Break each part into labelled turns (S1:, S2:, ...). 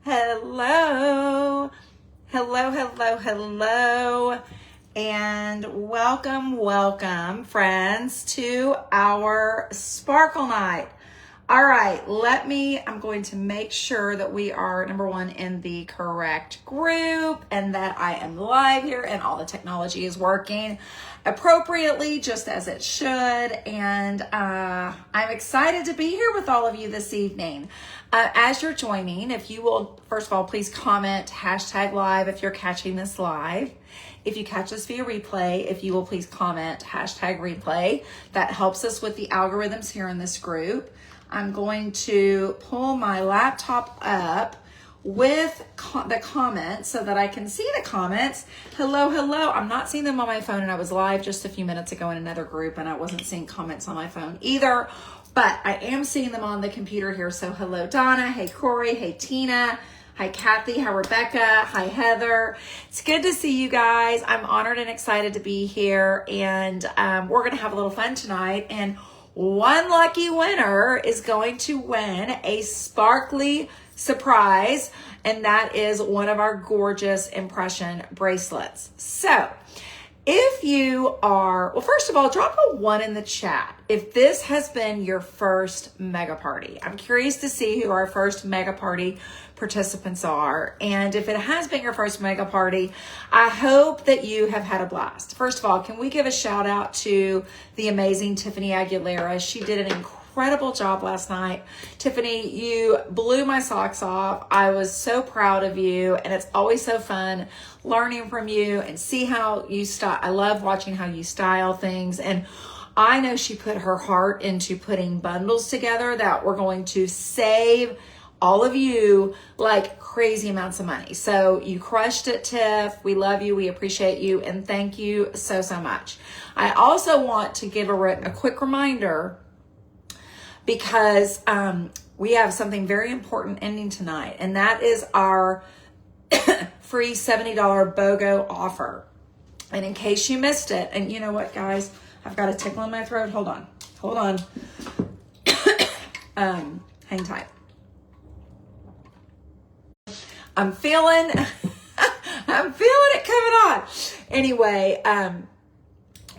S1: Hello, hello, and welcome, friends, to our Sparkle Night. All right, I'm going to make sure that we are, number one, in the correct group and that I am live here and all the technology is working appropriately, just as it should. And I'm excited to be here with all of you this evening. As you're joining, if you will, first of all, please comment #live if you're catching this live. If you catch this via replay, if you will please comment #replay. That helps us with the algorithms here in this group. I'm going to pull my laptop up with the comments so that I can see the comments. Hello. I'm not seeing them on my phone, and I was live just a few minutes ago in another group, and I wasn't seeing comments on my phone either, but I am seeing them on the computer here. So hello, Donna. Hey, Corey. Hey, Tina. Hi, Kathy. Hi, Rebecca. Hi, Heather. It's good to see you guys. I'm honored and excited to be here, and we're going to have a little fun tonight, and one lucky winner is going to win a sparkly surprise, and that is one of our gorgeous impression bracelets. So if you are, well, first of all, drop a 1 in the chat if this has been your first mega party. I'm curious to see who our first mega party participants are. And if it has been your first mega party, I hope that you have had a blast. First of all, can we give a shout out to the amazing Tiffany Aguilera? She did an incredible job last night. Tiffany, you blew my socks off. I was so proud of you, and it's always so fun learning from you and see how you style. I love watching how you style things, and I know she put her heart into putting bundles together that were going to save all of you like crazy amounts of money. So you crushed it, Tiff. We love you. We appreciate you. And thank you so much. I also want to give a quick reminder because we have something very important ending tonight, and that is our free $70 BOGO offer. And in case you missed it, and you know what, guys, I've got a tickle in my throat. Hold on. Hang tight. I'm feeling it coming on. Anyway,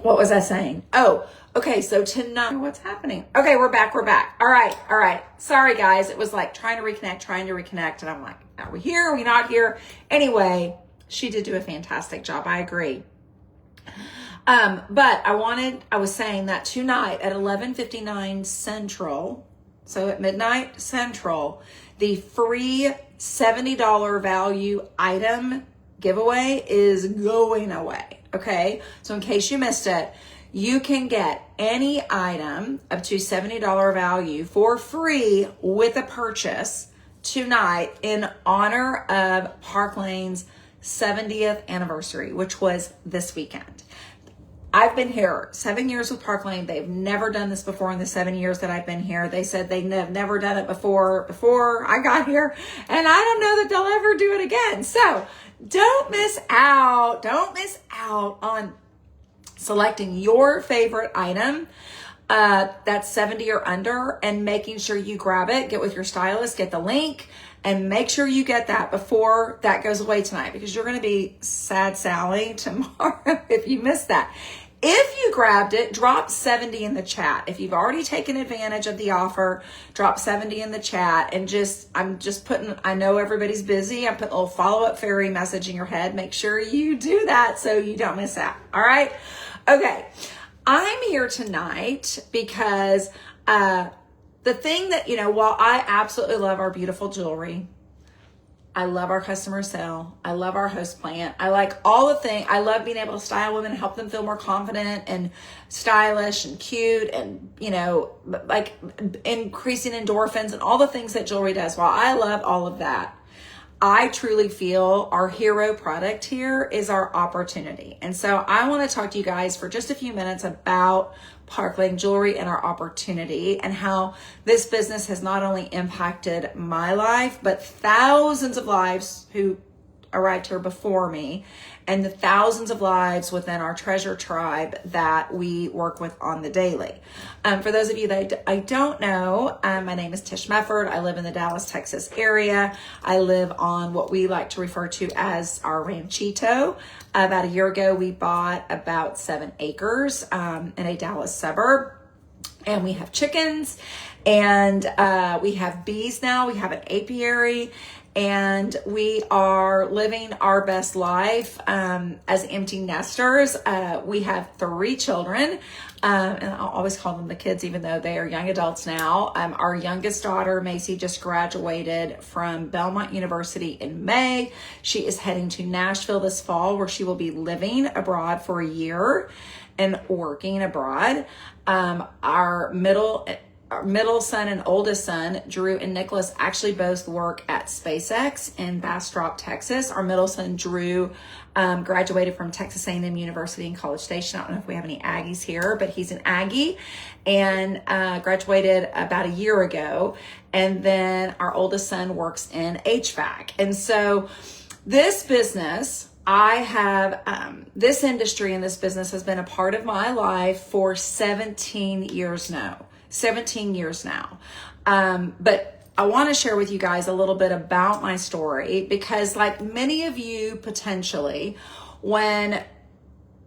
S1: what was I saying? Oh, okay. So tonight, what's happening? Okay, we're back. All right. Sorry, guys. It was like trying to reconnect. And I'm like, are we here? Are we not here? Anyway, she did do a fantastic job. I agree. But I was saying that tonight at 11:59 Central, so at midnight Central, the free $70 value item giveaway is going away. Okay. So in case you missed it, you can get any item up to $70 value for free with a purchase tonight in honor of Park Lane's 70th anniversary, which was this weekend. I've been here 7 years with Park Lane. They've never done this before in the 7 years that I've been here. They said they have never done it before I got here, and I don't know that they'll ever do it again. So don't miss out on selecting your favorite item that's 70 or under and making sure you grab it, get with your stylist, get the link, and make sure you get that before that goes away tonight, because you're going to be sad Sally tomorrow if you miss that. If you grabbed it, drop 70 in the chat. If you've already taken advantage of the offer, drop 70 in the chat. And I'm just putting, I know everybody's busy. I'm putting a little follow-up fairy message in your head. Make sure you do that so you don't miss out. All right. Okay. I'm here tonight because, the thing that, while I absolutely love our beautiful jewelry, I love our customer sale, I love our host plant, I like all the things. I love being able to style women and help them feel more confident and stylish and cute and, like increasing endorphins and all the things that jewelry does. While I love all of that, I truly feel our hero product here is our opportunity. And so I want to talk to you guys for just a few minutes about Park Lane Jewelry and our opportunity, and how this business has not only impacted my life, but thousands of lives who arrived here before me, and the thousands of lives within our treasure tribe that we work with on the daily. For those of you that I don't know, my name is Tish Mefford. I live in the Dallas, Texas area. I live on what we like to refer to as our ranchito. About a year ago, we bought about 7 acres in a Dallas suburb. And we have chickens, and we have bees now. We have an apiary, and we are living our best life as empty nesters. We have 3 children, and I'll always call them the kids, even though they are young adults now. Our youngest daughter, Macy, just graduated from Belmont University in May. She is heading to Nashville this fall, where she will be living abroad for a year and working abroad. Our middle son and oldest son, Drew and Nicholas, actually both work at SpaceX in Bastrop, Texas. Our middle son, Drew, graduated from Texas A&M University in College Station. I don't know if we have any Aggies here, but he's an Aggie, and graduated about a year ago. And then our oldest son works in HVAC. And so this business, I have, this industry and this business has been a part of my life for 17 years now. 17 years now. But I want to share with you guys a little bit about my story, because like many of you potentially, when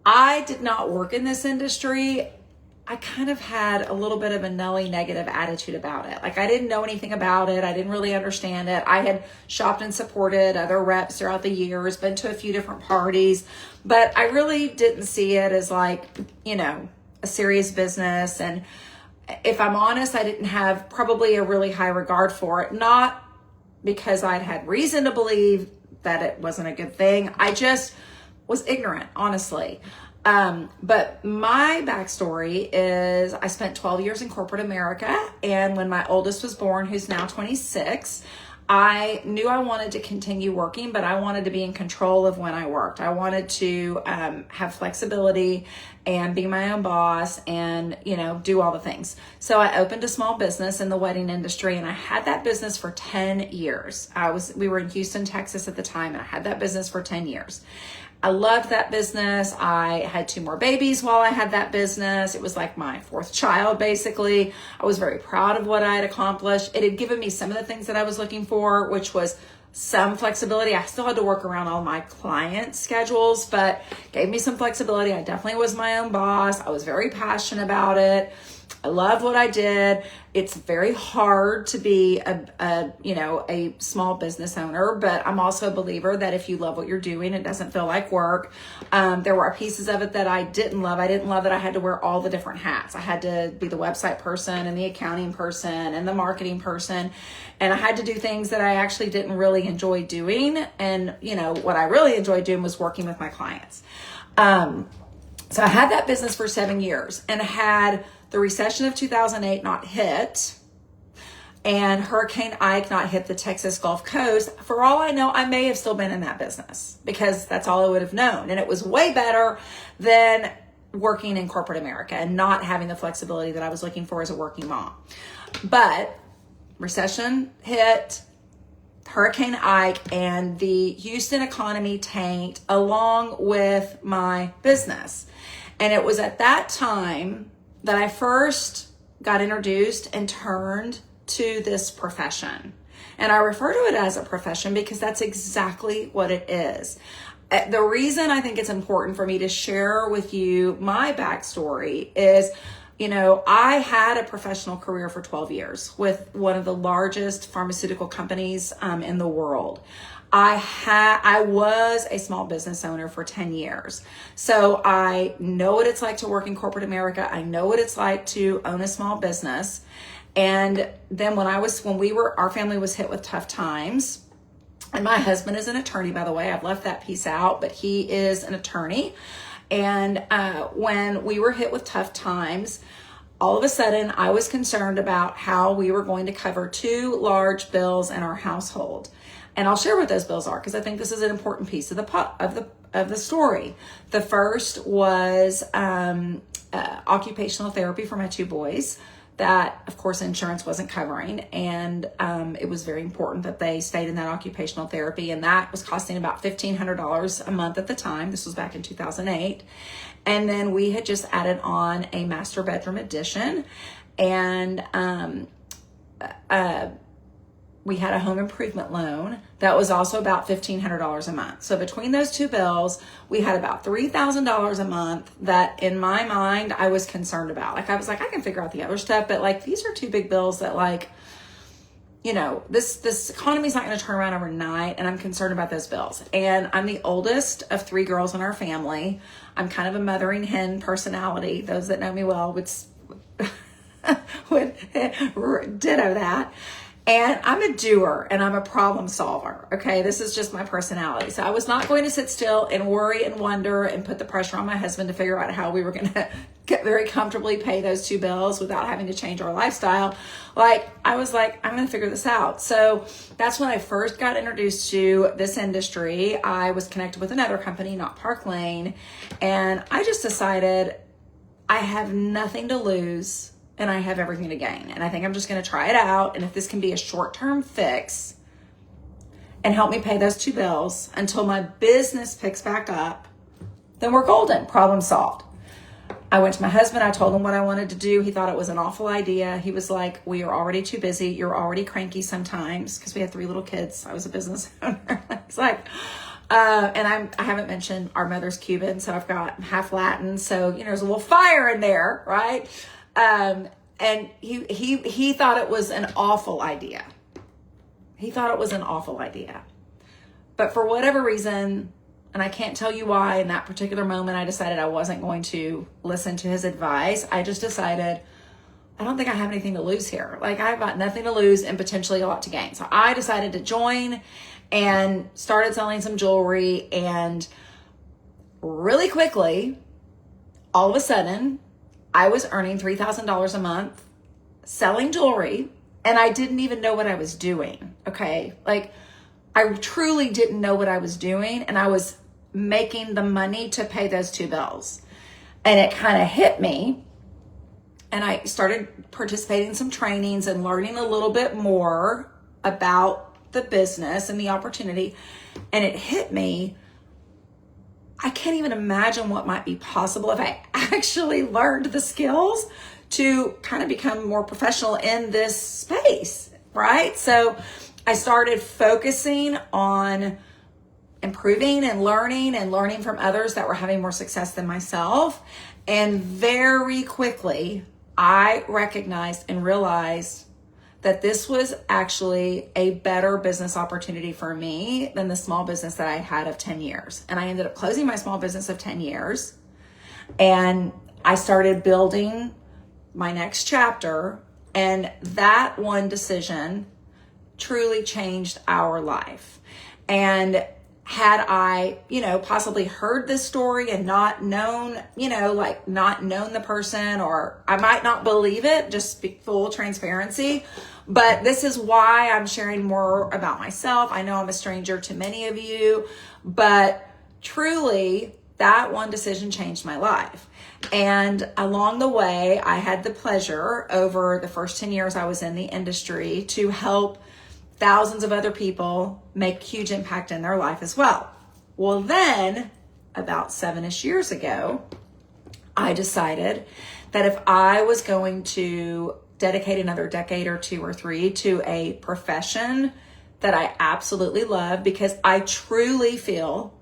S1: I did not work in this industry, I kind of had a little bit of a Nelly negative attitude about it. Like I didn't know anything about it. I didn't really understand it. I had shopped and supported other reps throughout the years, been to a few different parties, but I really didn't see it as like, you know, a serious business. And if I'm honest, I didn't have probably a really high regard for it. Not because I'd had reason to believe that it wasn't a good thing. I just was ignorant, honestly. But my backstory is I spent 12 years in corporate America. And when my oldest was born, who's now 26, I knew I wanted to continue working, but I wanted to be in control of when I worked. I wanted to have flexibility and be my own boss and, you know, do all the things. So I opened a small business in the wedding industry, and I had that business for 10 years. We were in Houston, Texas at the time, and I had that business for 10 years. I loved that business. I had 2 more babies while I had that business. It was like my 4th child, basically. I was very proud of what I had accomplished. It had given me some of the things that I was looking for, which was some flexibility. I still had to work around all my client schedules, but gave me some flexibility. I definitely was my own boss. I was very passionate about it. I loved what I did. It's very hard to be a small business owner, but I'm also a believer that if you love what you're doing, it doesn't feel like work. There were pieces of it that I didn't love. I didn't love that I had to wear all the different hats. I had to be the website person and the accounting person and the marketing person. And I had to do things that I actually didn't really enjoy doing. And, you know, what I really enjoyed doing was working with my clients. So I had that business for 7 years, and had the recession of 2008 not hit, and Hurricane Ike not hit the Texas Gulf Coast, for all I know, I may have still been in that business, because that's all I would have known. And it was way better than working in corporate America and not having the flexibility that I was looking for as a working mom. But recession hit, Hurricane Ike, and the Houston economy tanked along with my business. And it was at that time that I first got introduced and turned to this profession. And I refer to it as a profession because that's exactly what it is. The reason I think it's important for me to share with you my backstory is, you know, I had a professional career for 12 years with one of the largest pharmaceutical companies in the world. I was a small business owner for 10 years. So I know what it's like to work in corporate America. I know what it's like to own a small business. And then our family was hit with tough times, and my husband is an attorney, by the way, I've left that piece out, but he is an attorney. And when we were hit with tough times, all of a sudden I was concerned about how we were going to cover 2 large bills in our household. And I'll share what those bills are, because I think this is an important piece of the story. The first was occupational therapy for my 2 boys. that, of course, insurance wasn't covering. And it was very important that they stayed in that occupational therapy. And that was costing about $1,500 a month at the time. This was back in 2008. And then we had just added on a master bedroom addition. And we had a home improvement loan that was also about $1,500 a month. So between those two bills, we had about $3,000 a month that in my mind, I was concerned about. Like, I was like, I can figure out the other stuff, but like, these are two big bills that like, you know, this economy's not going to turn around overnight, and I'm concerned about those bills. And I'm the oldest of three girls in our family. I'm kind of a mothering hen personality. Those that know me well would ditto that. And I'm a doer and I'm a problem solver. Okay. This is just my personality. So I was not going to sit still and worry and wonder and put the pressure on my husband to figure out how we were going to get very comfortably pay those two bills without having to change our lifestyle. Like, I was like, I'm going to figure this out. So that's when I first got introduced to this industry. I was connected with another company, not Park Lane. And I just decided I have nothing to lose and I have everything to gain. And I think I'm just going to try it out. And if this can be a short-term fix and help me pay those two bills until my business picks back up, then we're golden. Problem solved. I went to my husband. I told him what I wanted to do. He thought it was an awful idea. He was like, we are already too busy. You're already cranky sometimes, because we had 3 little kids. I was a business owner. It's like, and I haven't mentioned our mother's Cuban, so I've got half Latin. So, you know, there's a little fire in there, right? And he thought it was an awful idea. He thought it was an awful idea. But for whatever reason, and I can't tell you why, in that particular moment, I decided I wasn't going to listen to his advice. I just decided, I don't think I have anything to lose here. Like, I've got nothing to lose and potentially a lot to gain. So I decided to join and started selling some jewelry. And really quickly, all of a sudden, I was earning $3,000 a month selling jewelry, and I didn't even know what I was doing. Okay. Like, I truly didn't know what I was doing, and I was making the money to pay those two bills. And it kind of hit me, and I started participating in some trainings and learning a little bit more about the business and the opportunity. And it hit me, I can't even imagine what might be possible if I actually learned the skills to kind of become more professional in this space, right? So I started focusing on improving and learning from others that were having more success than myself. And very quickly, I recognized and realized that this was actually a better business opportunity for me than the small business that I had of 10 years. And I ended up closing my small business of 10 years. And I started building my next chapter. And that one decision truly changed our life. And had I, possibly heard this story and not known, not known the person, or I might not believe it, just be full transparency. But this is why I'm sharing more about myself. I know I'm a stranger to many of you, but truly that one decision changed my life. And along the way, I had the pleasure over the first 10 years I was in the industry to help thousands of other people make huge impact in their life as well. Well, then about 7-ish years ago, I decided that if I was going to dedicate another decade or 2 or 3 to a profession that I absolutely love, because I truly feel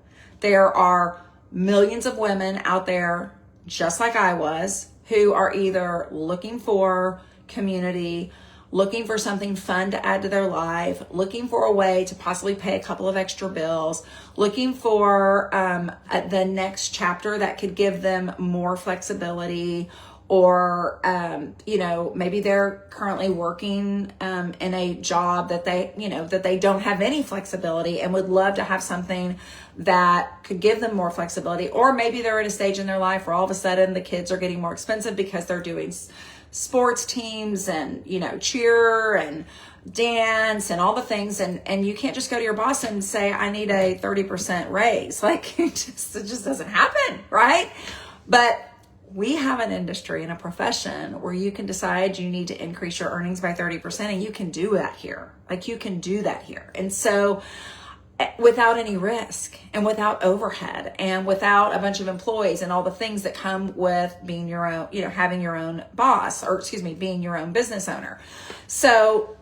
S1: there are millions of women out there, just like I was, who are either looking for community, looking for something fun to add to their life, looking for a way to possibly pay a couple of extra bills, looking for the next chapter that could give them more flexibility, or, maybe they're currently working in a job that they don't have any flexibility and would love to have something that could give them more flexibility. Or maybe they're at a stage in their life where all of a sudden the kids are getting more expensive because they're doing sports teams and, cheer and dance and all the things. And you can't just go to your boss and say, I need a 30% raise. Like, it just doesn't happen, right? But we have an industry and a profession where you can decide you need to increase your earnings by 30%, and you can do that here. Like, you can do that here. And so without any risk and without overhead and without a bunch of employees and all the things that come with being your own, having your own boss, or being your own business owner. So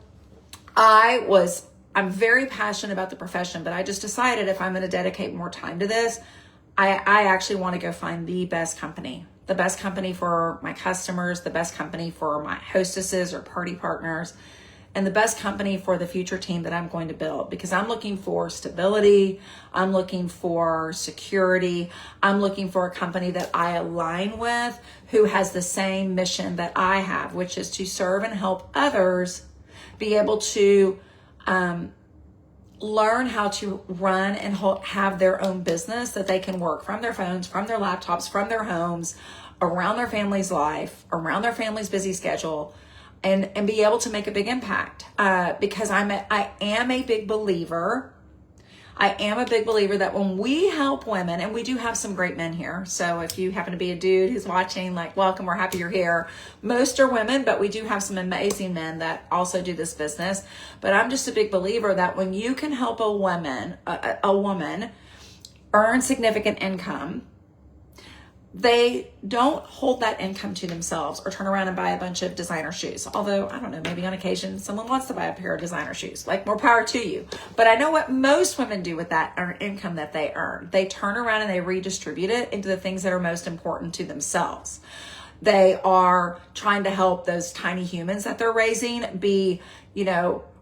S1: I'm very passionate about the profession, but I just decided if I'm going to dedicate more time to this, I actually want to go find the best company for my customers, the best company for my hostesses or party partners, and the best company for the future team that I'm going to build, because I'm looking for stability. I'm looking for security. I'm looking for a company that I align with, who has the same mission that I have, which is to serve and help others be able to learn how to run and have their own business that they can work from their phones, from their laptops, from their homes, around their family's life, around their family's busy schedule, and be able to make a big impact. Because I am a big believer that when we help women, and we do have some great men here. So if you happen to be a dude who's watching, like, welcome, we're happy you're here. Most are women, but we do have some amazing men that also do this business. But I'm just a big believer that when you can help a woman earn significant income, they don't hold that income to themselves or turn around and buy a bunch of designer shoes. Although, I don't know, maybe on occasion someone wants to buy a pair of designer shoes. Like, more power to you. But I know what most women do with that income that they earn. They turn around and they redistribute it into the things that are most important to themselves. They are trying to help those tiny humans that they're raising be,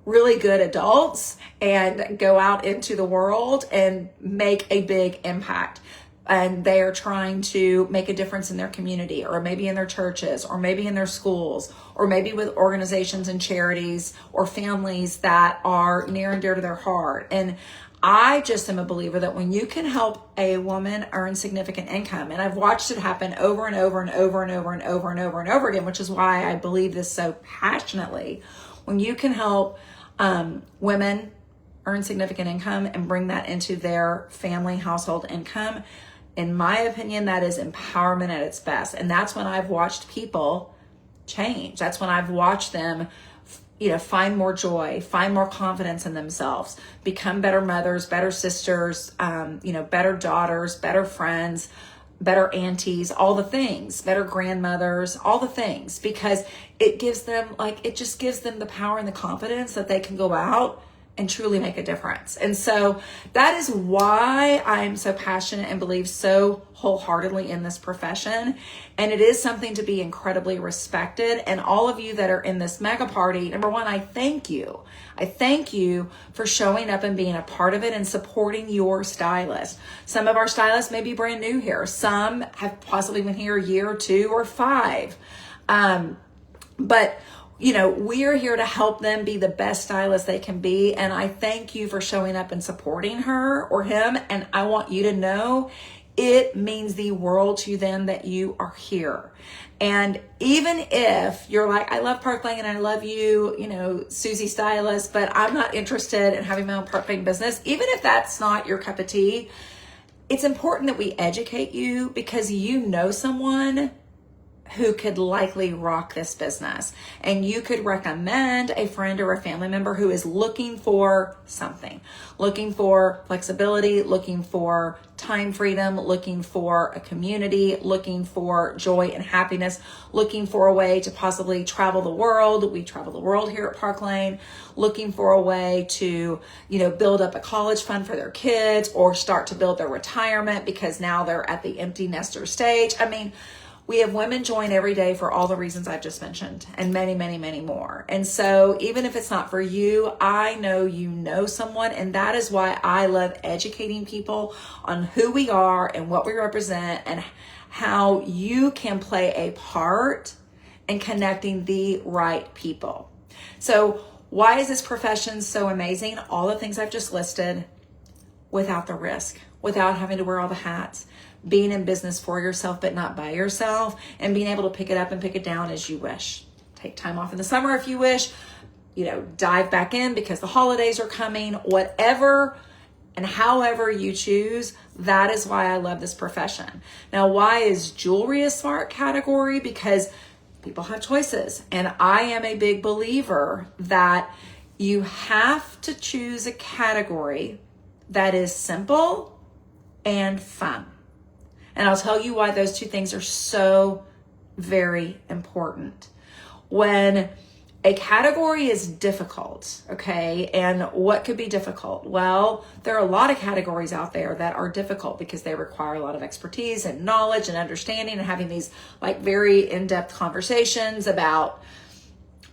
S1: really good adults and go out into the world and make a big impact. And they are trying to make a difference in their community, or maybe in their churches, or maybe in their schools, or maybe with organizations and charities or families that are near and dear to their heart. And I just am a believer that when you can help a woman earn significant income, and I've watched it happen over and over and over and over and over and over and over again, which is why I believe this so passionately. When you can help women earn significant income and bring that into their family household income, in my opinion, that is empowerment at its best. And that's when I've watched people change. That's when I've watched them, find more joy, find more confidence in themselves, become better mothers, better sisters, better daughters, better friends, better aunties, all the things, better grandmothers, all the things, because it gives them, it just gives them the power and the confidence that they can go out and truly make a difference. And so that is why I'm so passionate and believe so wholeheartedly in this profession. And it is something to be incredibly respected. And all of you that are in this mega party, number one, I thank you. I thank you for showing up and being a part of it and supporting your stylist. Some of our stylists may be brand new here. Some have possibly been here a year or 2 or 5. But we are here to help them be the best stylist they can be. And I thank you for showing up and supporting her or him. And I want you to know it means the world to them that you are here. And even if you're like, I love Park Lane and I love you, Susie Stylist, but I'm not interested in having my own Park Lane business, even if that's not your cup of tea, it's important that we educate you, because you know someone who could likely rock this business. And you could recommend a friend or a family member who is looking for something, looking for flexibility, looking for time freedom, looking for a community, looking for joy and happiness, looking for a way to possibly travel the world. We travel the world here at Park Lane, looking for a way to, build up a college fund for their kids, or start to build their retirement because now they're at the empty nester stage. I mean, we have women join every day for all the reasons I've just mentioned, and many, many, many more. And so even if it's not for you, I know you know someone, and that is why I love educating people on who we are and what we represent and how you can play a part in connecting the right people. So why is this profession so amazing? All the things I've just listed, without the risk, without having to wear all the hats, being in business for yourself but not by yourself, and being able to pick it up and pick it down as you wish. Take time off in the summer if you wish, dive back in because the holidays are coming. Whatever And however you choose, that is why I love this profession. Now, why is jewelry a smart category? Because people have choices. And I am a big believer that you have to choose a category that is simple and fun. And I'll tell you why those two things are so very important. When a category is difficult, okay, and what could be difficult? Well, there are a lot of categories out there that are difficult because they require a lot of expertise and knowledge and understanding and having these like very in-depth conversations about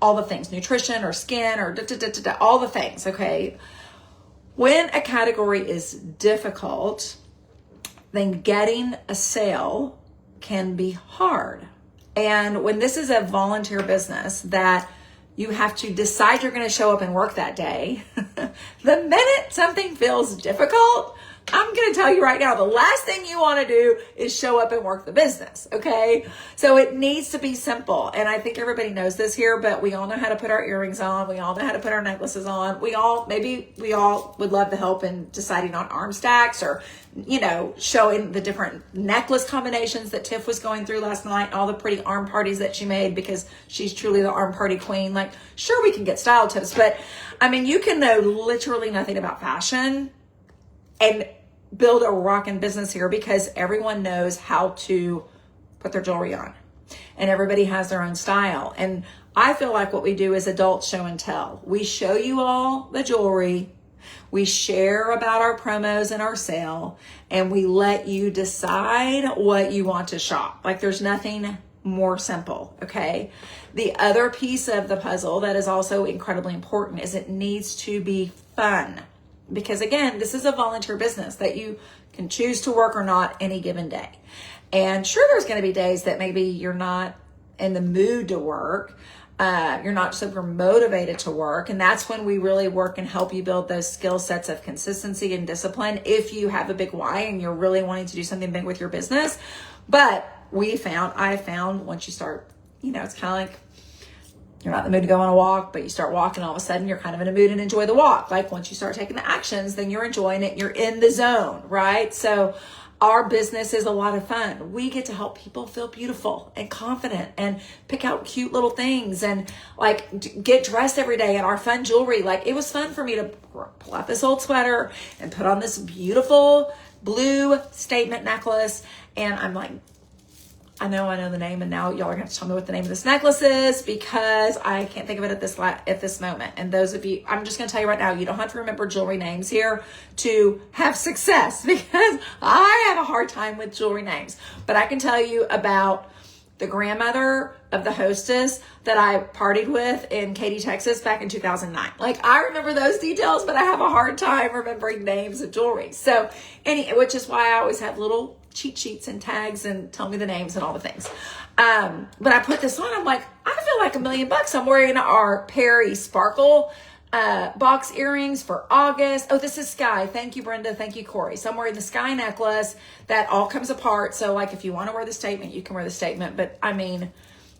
S1: all the things, nutrition or skin or all the things, okay? When a category is difficult, then getting a sale can be hard. And when this is a volunteer business that you have to decide you're going to show up and work that day, the minute something feels difficult, I'm going to tell you right now, the last thing you want to do is show up and work the business, okay? So it needs to be simple. And I think everybody knows this here, but we all know how to put our earrings on. We all know how to put our necklaces on. Maybe we all would love the help in deciding on arm stacks or, you know, showing the different necklace combinations that Tiff was going through last night, all the pretty arm parties that she made because she's truly the arm party queen. Like, sure, we can get style tips, but I mean, you can know literally nothing about fashion and build a rockin' business here because everyone knows how to put their jewelry on and everybody has their own style. And I feel like what we do is adult show and tell. We show you all the jewelry, we share about our promos and our sale, and we let you decide what you want to shop. Like, there's nothing more simple, okay? The other piece of the puzzle that is also incredibly important is it needs to be fun. Because again, this is a volunteer business that you can choose to work or not any given day. And sure, there's going to be days that maybe you're not in the mood to work. You're not super motivated to work. And that's when we really work and help you build those skill sets of consistency and discipline if you have a big why and you're really wanting to do something big with your business. But I found once you start, you know, it's kind of like, you're not in the mood to go on a walk, but you start walking, all of a sudden you're kind of in a mood and enjoy the walk. Like, once you start taking the actions, then you're enjoying it. You're in the zone, right? So our business is a lot of fun. We get to help people feel beautiful and confident and pick out cute little things and like get dressed every day in our fun jewelry. Like, it was fun for me to pull out this old sweater and put on this beautiful blue statement necklace. And I'm like, I know the name, and now y'all are going to tell me what the name of this necklace is because I can't think of it at this moment. And those of you, I'm just going to tell you right now, you don't have to remember jewelry names here to have success because I have a hard time with jewelry names. But I can tell you about the grandmother of the hostess that I partied with in Katy, Texas back in 2009. Like, I remember those details, but I have a hard time remembering names of jewelry. So which is why I always have little cheat sheets and tags and tell me the names and all the things. But I put this on, I'm like, I feel like $1,000,000. I'm wearing our Perry Sparkle box earrings for August. Oh, this is Sky. Thank you, Brenda. Thank you, Corey. So I'm wearing the Sky necklace that all comes apart. So like, if you want to wear the statement, you can wear the statement. But I mean,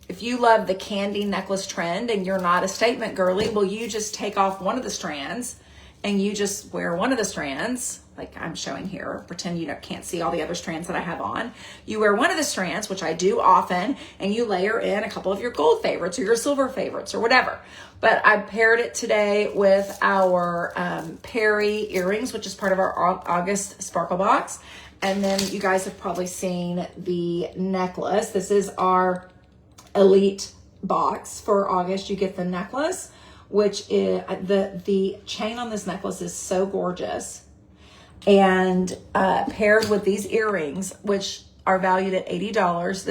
S1: if you love the candy necklace trend and you're not a statement girly, well, you just take off one of the strands and you just wear one of the strands, like I'm showing here. Pretend you can't see all the other strands that I have on. You wear one of the strands, which I do often, and you layer in a couple of your gold favorites or your silver favorites or whatever. But I paired it today with our Perry earrings, which is part of our August Sparkle box. And then you guys have probably seen the necklace. This is our Elite box for August. You get the necklace, which is the chain on this necklace is so gorgeous, and paired with these earrings, which are valued at $80.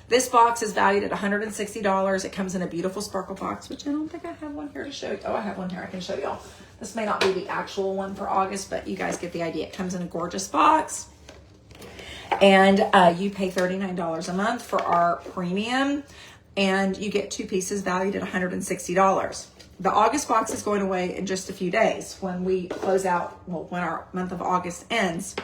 S1: This box is valued at $160. It comes in a beautiful sparkle box, which I don't think I have one here to show you. Oh, I have one here. I can show y'all. This may not be the actual one for August, but you guys get the idea. It comes in a gorgeous box, and you pay $39 a month for our premium, and you get 2 pieces valued at $160. The August box is going away in just a few days when we close out, well, when our month of August ends.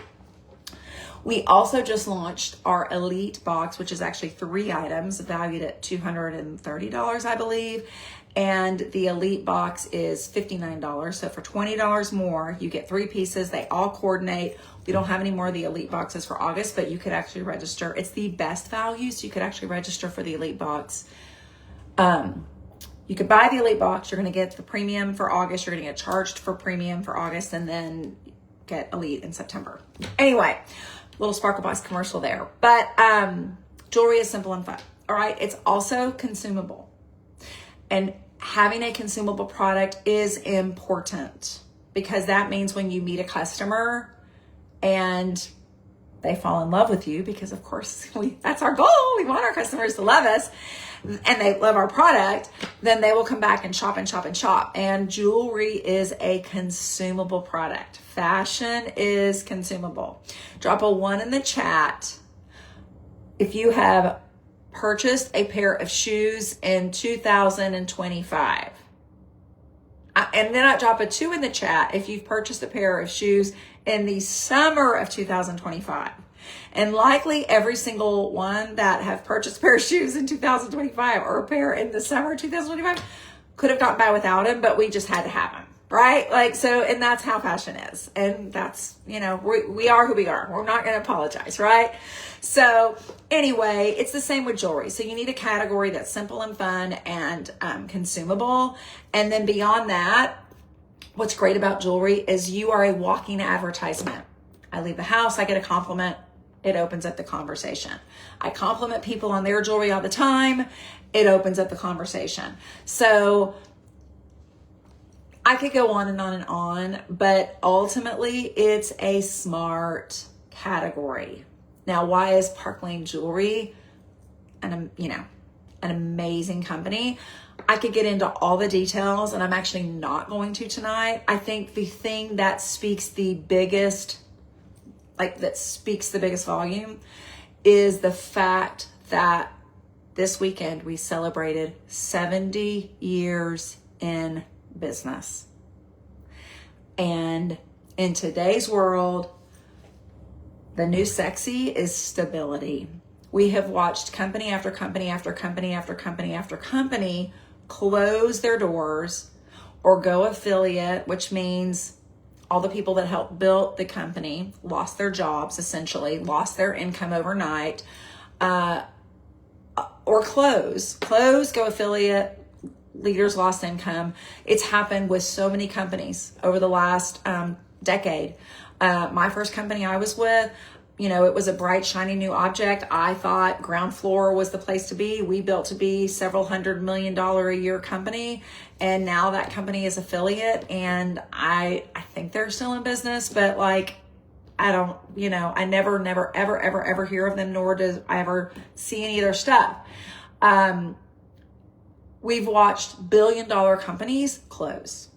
S1: We also just launched our Elite box, which is actually 3 items valued at $230, I believe. and the Elite box is $59. So for $20 more, you get 3 pieces. They all coordinate. We don't have any more of the Elite boxes for August, but you could actually register. It's the best value, so you could actually register for the Elite box. You could buy the Elite box. You're going to get the premium for August. You're going to get charged for premium for August, and then get Elite in September. Anyway, little Sparkle Box commercial there. But jewelry is simple and fun. All right. It's also consumable. And having a consumable product is important, because that means when you meet a customer and they fall in love with you, because of course that's our goal. We want our customers to love us and they love our product, then they will come back and shop and shop and shop. And jewelry is a consumable product. Fashion is consumable. Drop a 1 in the chat if you have purchased a pair of shoes in 2025. And then I drop a 2 in the chat if you've purchased a pair of shoes in the summer of 2025. And likely every single one that have purchased a pair of shoes in 2025 or a pair in the summer of 2025 could have gotten by without them, but we just had to have them, right? Like, so, and that's how fashion is. And that's, you know, we are who we are. We're not going to apologize, right? So anyway, it's the same with jewelry. So you need a category that's simple and fun and consumable. And then beyond that, what's great about jewelry is you are a walking advertisement. I leave the house, I get a compliment. It opens up the conversation. I compliment people on their jewelry all the time. It opens up the conversation. So I could go on and on and on, but ultimately it's a smart category. Now, why is Park Lane Jewelry an amazing company? I could get into all the details, and I'm actually not going to tonight. I think the thing that speaks the biggest volume is the fact that this weekend we celebrated 70 years in business. And in today's world, the new sexy is stability. We have watched company after company after company after company after company close their doors or go affiliate, which means all the people that helped build the company lost their jobs, essentially, lost their income overnight, or close, go affiliate, leaders lost income. It's happened with so many companies over the last decade. My first company I was with, it was a bright, shiny new object. I thought ground floor was the place to be. We built to be several $100 million a year company. And now that company is affiliate, and I think they're still in business, but I don't, I never, ever hear of them, nor do I ever see any of their stuff. We've watched billion-dollar companies close,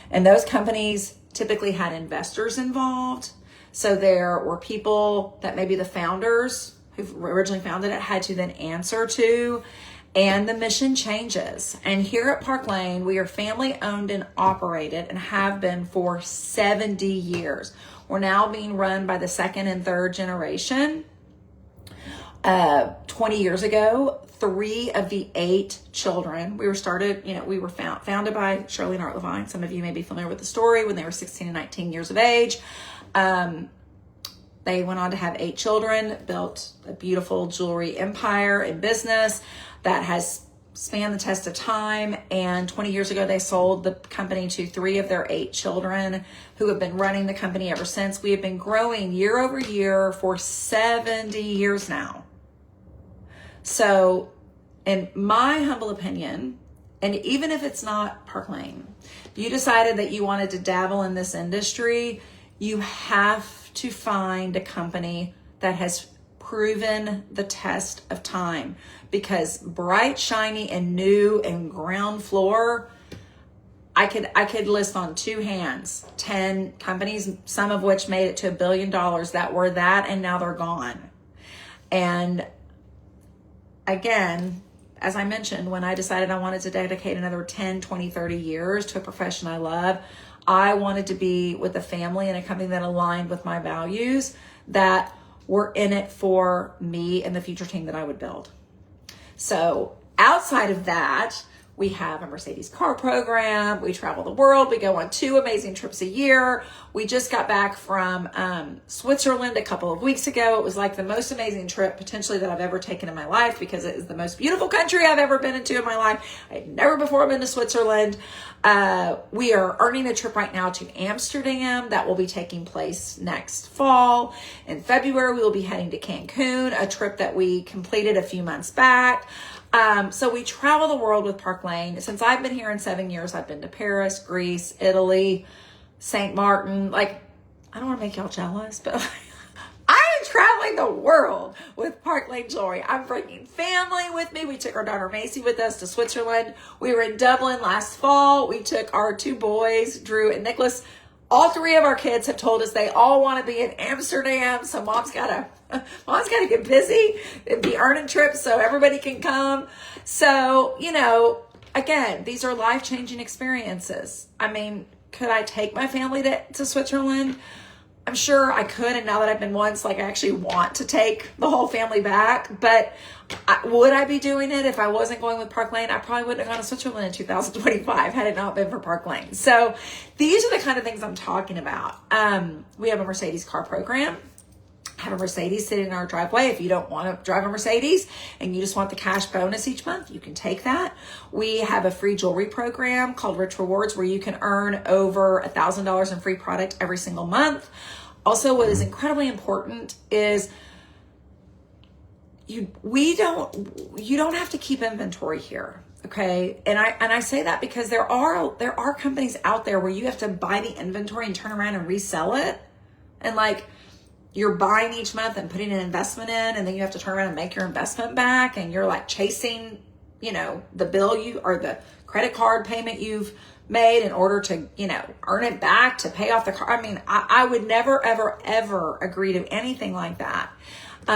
S1: and those companies typically had investors involved. So there were people that maybe the founders who originally founded it had to then answer to, and the mission changes. And here at Park Lane, we are family owned and operated and have been for 70 years. We're now being run by the second and third generation. 20 years ago, 3 of the 8 children, we were founded by Shirley and Art Levine. Some of you may be familiar with the story, when they were 16 and 19 years of age. They went on to have 8 children, built a beautiful jewelry empire and business that has spanned the test of time. And 20 years ago, they sold the company to 3 of their 8 children, who have been running the company ever since. We have been growing year over year for 70 years now. So in my humble opinion, and even if it's not Park Lane, if you decided that you wanted to dabble in this industry, you have to find a company that has proven the test of time, because bright, shiny, and new and ground floor, I could list on 2 hands 10 companies, some of which made it to $1 billion, that were that, and now they're gone. And again, as I mentioned, when I decided I wanted to dedicate another 10, 20, 30 years to a profession I love, I wanted to be with a family and a company that aligned with my values, that were in it for me and the future team that I would build. So outside of that, We have a Mercedes car program. We travel the world. We go on 2 amazing trips a year. We just got back from Switzerland a couple of weeks ago. It was like the most amazing trip potentially that I've ever taken in my life because it is the most beautiful country I've ever been into in my life. I've never before been to Switzerland. We are earning a trip right now to Amsterdam that will be taking place next fall. In February, we will be heading to Cancun, a trip that we completed a few months back. So we travel the world with Park Lane. Since I've been here in 7 years, I've been to Paris, Greece, Italy, St. Martin. Like, I don't want to make y'all jealous, but I am traveling the world with Park Lane Jewelry. I'm bringing family with me. We took our daughter Macy with us to Switzerland. We were in Dublin last fall. We took our 2 boys, Drew and Nicholas. All 3 of our kids have told us they all want to be in Amsterdam. So mom's got to get busy and be earning trips so everybody can come. So, again, these are life-changing experiences. I mean, could I take my family to Switzerland? I'm sure I could. And now that I've been once, I actually want to take the whole family back. But would I be doing it if I wasn't going with Park Lane? I probably wouldn't have gone to Switzerland in 2025 had it not been for Park Lane. So these are the kind of things I'm talking about. We have a Mercedes car program. Have a Mercedes sitting in our driveway. If you don't want to drive a Mercedes and you just want the cash bonus each month, you can take that. We have a free jewelry program called Rich Rewards where you can earn over $1,000 in free product every single month. Also, what is incredibly important is you don't have to keep inventory here. Okay. And I say that because there are companies out there where you have to buy the inventory and turn around and resell it. And you're buying each month and putting an investment in, and then you have to turn around and make your investment back, and you're chasing, the bill or the credit card payment you've made in order to, earn it back to pay off the car. I mean, I would never, ever, ever agree to anything like that.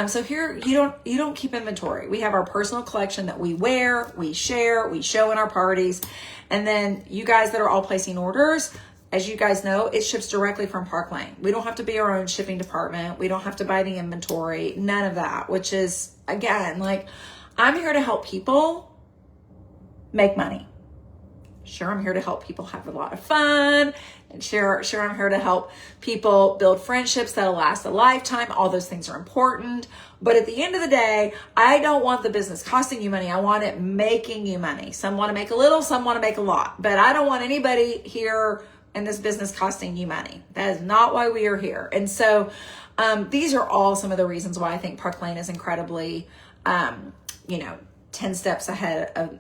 S1: So here you don't keep inventory. We have our personal collection that we wear, we share, we show in our parties. And then you guys that are all placing orders, as you guys know, it ships directly from Park Lane. We don't have to be our own shipping department. We don't have to buy the inventory, none of that, which is, again, I'm here to help people make money. Sure, I'm here to help people have a lot of fun. And sure, I'm here to help people build friendships that'll last a lifetime. All those things are important. But at the end of the day, I don't want the business costing you money. I want it making you money. Some want to make a little, some want to make a lot. But I don't want anybody here in this business costing you money. That is not why we are here. And so these are all some of the reasons why I think Park Lane is incredibly, 10 steps ahead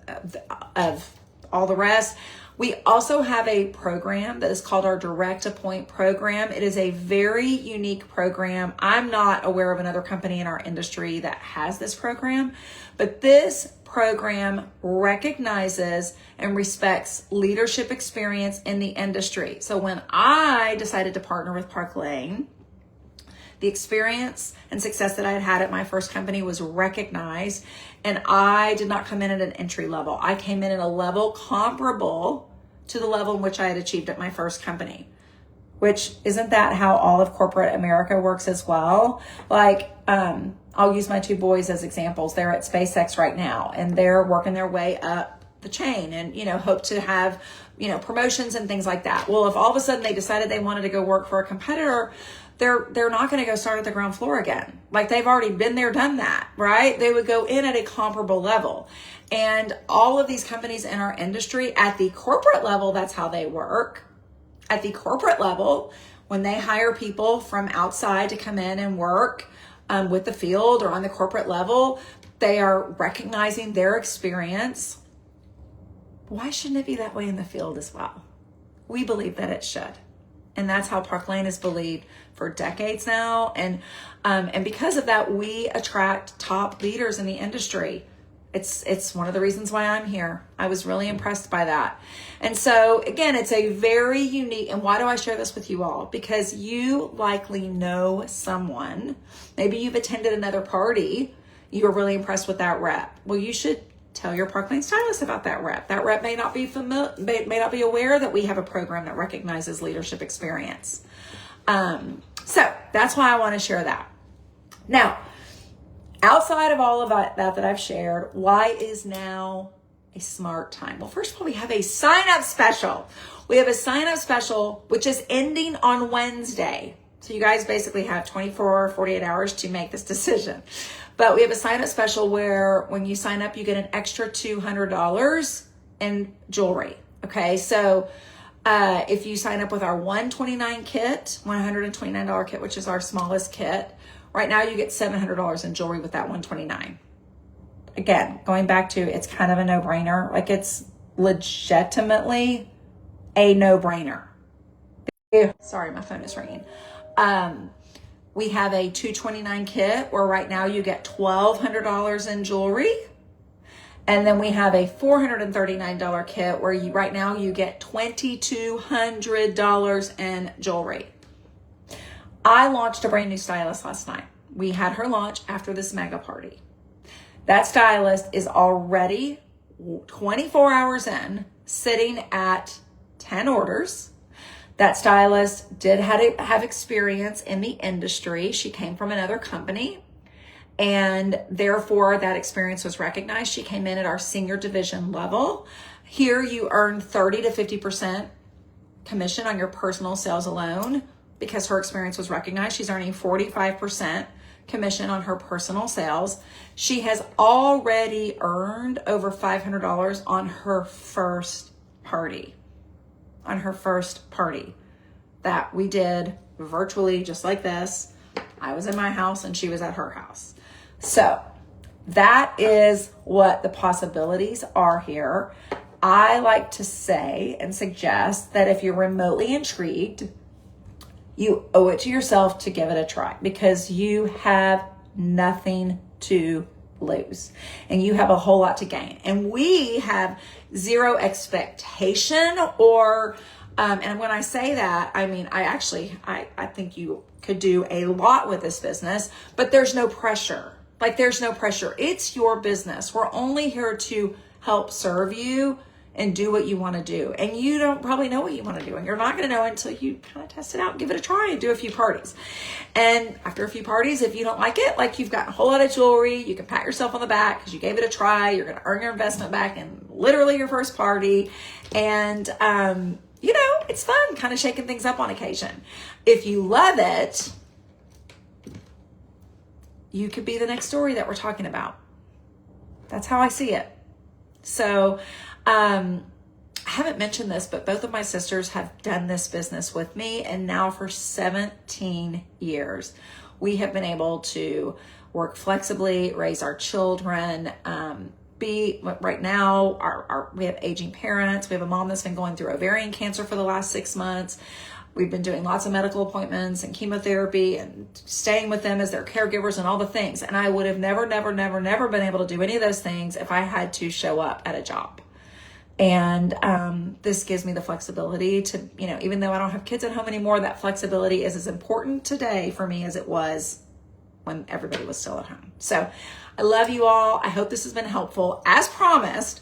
S1: of all the rest. We also have a program that is called our Direct to Point program. It is a very unique program. I'm not aware of another company in our industry that has this program, but this program recognizes and respects leadership experience in the industry. So when I decided to partner with Park Lane, the experience and success that I had had at my first company was recognized, and I did not come in at an entry level. I came in at a level comparable to the level in which I had achieved at my first company. Which, isn't that how all of corporate America works as well? I'll use my 2 boys as examples. They're at SpaceX right now, and they're working their way up the chain and, hope to have, promotions and things like that. Well, if all of a sudden they decided they wanted to go work for a competitor, they're not going to go start at the ground floor again. They've already been there, done that, right? They would go in at a comparable level. And all of these companies in our industry at the corporate level, that's how they work. At the corporate level, when they hire people from outside to come in and work with the field or on the corporate level, they are recognizing their experience. Why shouldn't it be that way in the field as well? We believe that it should. And that's how Park Lane is believed for decades now. And because of that, we attract top leaders in the industry. It's one of the reasons why I'm here. I was really impressed by that. And so again, it's a very unique, and why do I share this with you all? Because you likely know someone, maybe you've attended another party, you were really impressed with that rep. Well, you should tell your Park Lane stylist about that rep. That rep may not be may not be aware that we have a program that recognizes leadership experience. So that's why I want to share that. Now, outside of all of that I've shared, why is now a smart time? Well, first of all, we have a sign-up special. We have a sign-up special, which is ending on Wednesday. So you guys basically have 24 or 48 hours to make this decision. But we have a sign-up special where when you sign up, you get an extra $200 in jewelry. Okay, so if you sign up with our $129 kit, $129 kit, which is our smallest kit, right now you get $700 in jewelry with that $129. Again, going back to, it's kind of a no-brainer. Like, it's legitimately a no-brainer. Sorry, my phone is ringing. We have a $229 kit where right now you get $1,200 in jewelry. And then we have a $439 kit where right now you get $2,200 in jewelry. I launched a brand new stylist last night. We had her launch after this mega party. That stylist is already 24 hours in, sitting at 10 orders. That stylist did have experience in the industry. She came from another company, and therefore that experience was recognized. She came in at our senior division level. Here you earn 30 to 50% commission on your personal sales alone because her experience was recognized. She's earning 45% commission on her personal sales. She has already earned over $500 on her first party. That we did virtually just like this. I was in my house and she was at her house. So that is what the possibilities are here. I like to say and suggest that if you're remotely intrigued, you owe it to yourself to give it a try because you have nothing to lose and you have a whole lot to gain. And we have zero expectation or, and when I say that, I mean, I think you could do a lot with this business, but there's no pressure. Like, there's no pressure. It's your business. We're only here to help serve you and do what you want to do. And you don't probably know what you want to do. And you're not going to know until you kind of test it out and give it a try and do a few parties. And after a few parties, if you don't like it, like, you've got a whole lot of jewelry, you can pat yourself on the back because you gave it a try. You're going to earn your investment back in literally your first party. And, you know, it's fun kind of shaking things up on occasion. If you love it, you could be the next story that we're talking about. That's how I see it. So, I haven't mentioned this, but both of my sisters have done this business with me, and now for 17 years, we have been able to work flexibly, raise our children, right now, we have aging parents. We have a mom that's been going through ovarian cancer for the last 6 months. We've been doing lots of medical appointments and chemotherapy and staying with them as their caregivers and all the things. And I would have never been able to do any of those things if I had to show up at a job. And this gives me the flexibility to, you know, even though I don't have kids at home anymore, that flexibility is as important today for me as it was when everybody was still at home. So I love you all. I hope this has been helpful. As promised,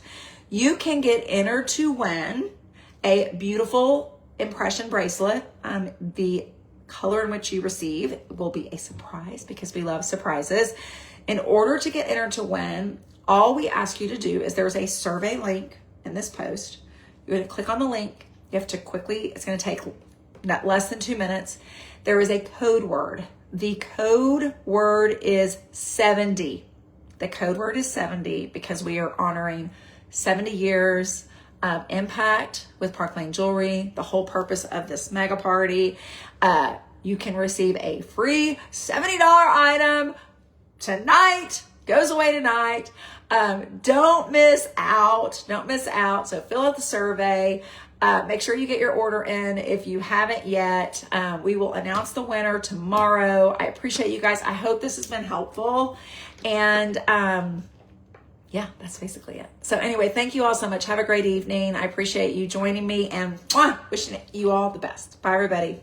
S1: you can get entered to win a beautiful impression bracelet. The color in which you receive will be a surprise because we love surprises. In order to get entered to win, all we ask you to do is there's a survey link in this post. You're going to click on the link. You have to quickly, it's going to take not less than 2 minutes. There is a code word. The code word is 70. The code word is 70 because we are honoring 70 years of impact with Park Lane Jewelry, the whole purpose of this mega party. You can receive a free $70 item tonight, goes away tonight. Don't miss out. So fill out the survey. Make sure you get your order in if you haven't yet. We will announce the winner tomorrow. I appreciate you guys. I hope this has been helpful. And yeah, that's basically it. So anyway, thank you all so much. Have a great evening. I appreciate you joining me and wishing you all the best. Bye, everybody.